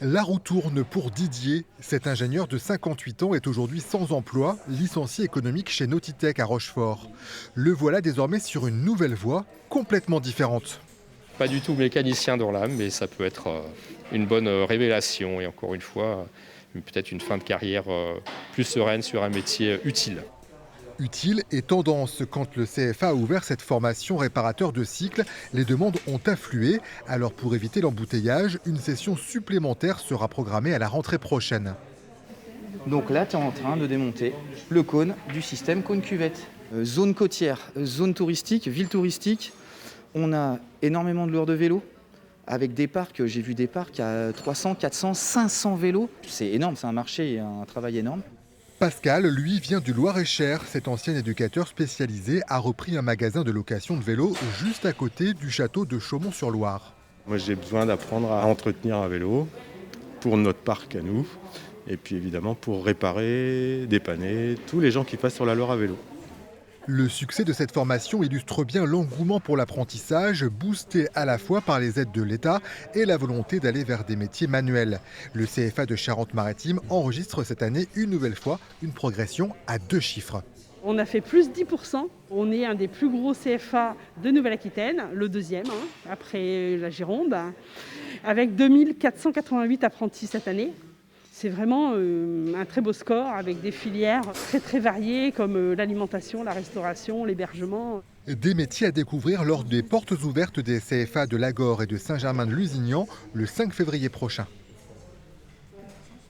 La roue tourne pour Didier. Cet ingénieur de 58 ans est aujourd'hui sans emploi, licencié économique chez Nautitech à Rochefort. Le voilà désormais sur une nouvelle voie, complètement différente. Pas du tout mécanicien dans l'âme, mais ça peut être une bonne révélation et encore une fois, peut-être une fin de carrière plus sereine sur un métier utile. Utile et tendance. Quand le CFA a ouvert cette formation réparateur de cycles, les demandes ont afflué. Alors pour éviter l'embouteillage, une session supplémentaire sera programmée à la rentrée prochaine. Donc là, tu es en train de démonter le cône du système cône-cuvette. Zone côtière, zone touristique, ville touristique. On a énormément de loueurs de vélos avec des parcs. J'ai vu des parcs à 300, 400, 500 vélos. C'est énorme, c'est un marché et un travail énorme. Pascal, lui, vient du Loir-et-Cher. Cet ancien éducateur spécialisé a repris un magasin de location de vélos juste à côté du château de Chaumont-sur-Loire. Moi, j'ai besoin d'apprendre à entretenir un vélo pour notre parc à nous. Et puis évidemment pour réparer, dépanner tous les gens qui passent sur la Loire à vélo. Le succès de cette formation illustre bien l'engouement pour l'apprentissage, boosté à la fois par les aides de l'État et la volonté d'aller vers des métiers manuels. Le CFA de Charente-Maritime enregistre cette année une nouvelle fois une progression à 2 chiffres. On a fait plus 10%. On est un des plus gros CFA de Nouvelle-Aquitaine, le deuxième, après la Gironde, avec 2488 apprentis cette année. C'est vraiment un très beau score avec des filières très variées comme l'alimentation, la restauration, l'hébergement. Des métiers à découvrir lors des portes ouvertes des CFA de Lagore et de Saint-Germain-de-Lusignan le 5 février prochain.